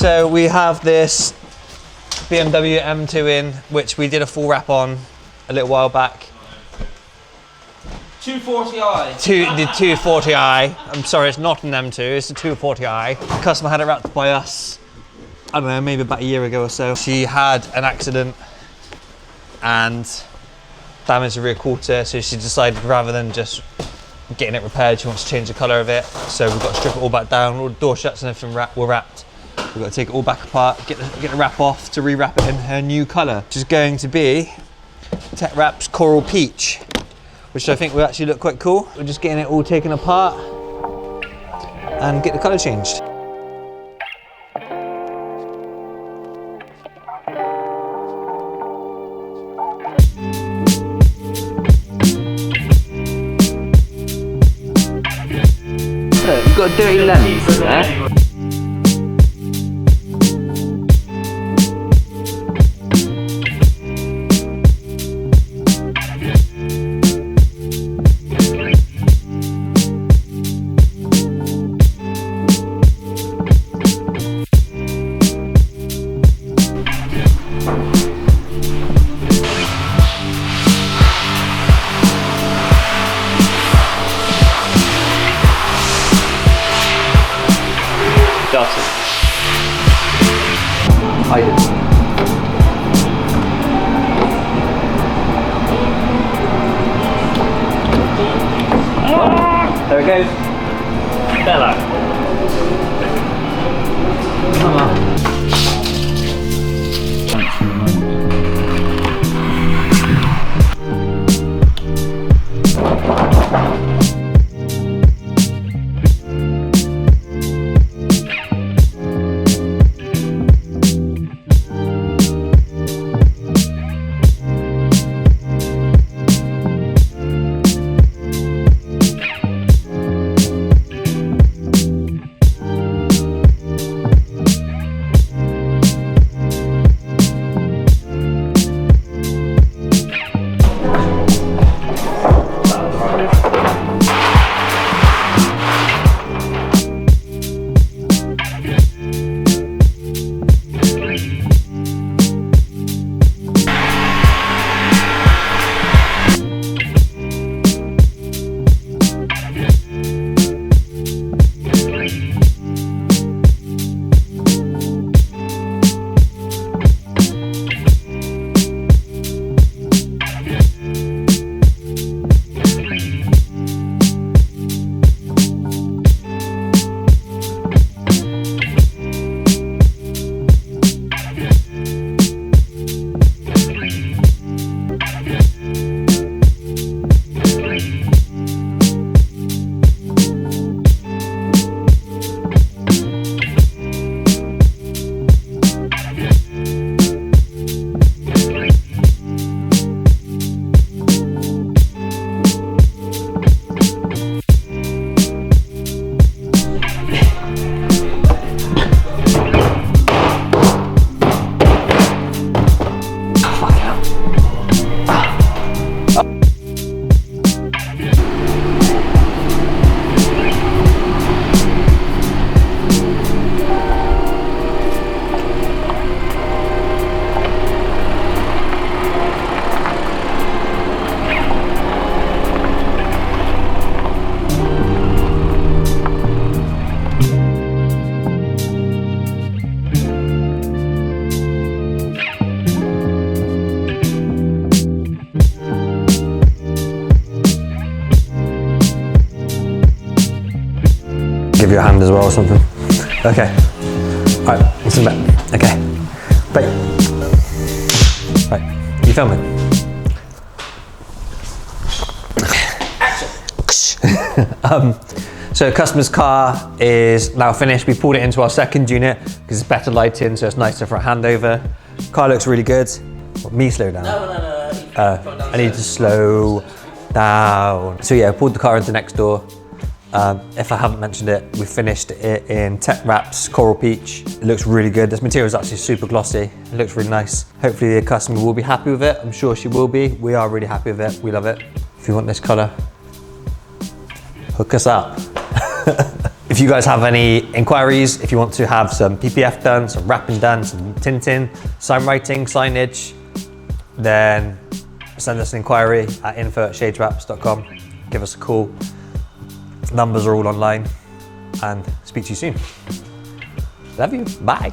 So we have this BMW M2 in, which we did a full wrap on a little while back. 240i. The 240i. I'm sorry, it's not an M2, it's a 240i. The customer had it wrapped by us, I don't know, maybe about a year ago or so. She had an accident and damaged the rear quarter, so she decided rather than just getting it repaired, she wants to change the colour of it. So we've got to strip it all back down, all the door shuts and everything were wrapped. We've got to take it all back apart, get the wrap off to re-wrap it in her new colour, which is going to be TeckWrap's Coral Peach, which I think will actually look quite cool. We're just getting it all taken apart and get the colour changed. Look, you've got a dirty lens there. I did. There it goes. Bella. Come on. Give you a hand as well or something. Okay. All right, let's sit back. Okay. Bye. Right, you filming? So customer's car is now finished. We pulled it into our second unit because it's better lighting, so it's nicer for a handover. Car looks really good. What, me slow down? No. I need to slow down. So yeah, I pulled the car into next door. If I haven't mentioned it, we finished it in TeckWrap's Coral Peach. It looks really good. This material is actually super glossy. It looks really nice. Hopefully the customer will be happy with it. I'm sure she will be. We are really happy with it. We love it. If you want this color, hook us up. If you guys have any inquiries, if you want to have some PPF done, some wrapping done, some tinting, sign writing, signage, then send us an inquiry at info@shadeswraps.com. Give us a call. Numbers are all online, and speak to you soon. Love you. Bye.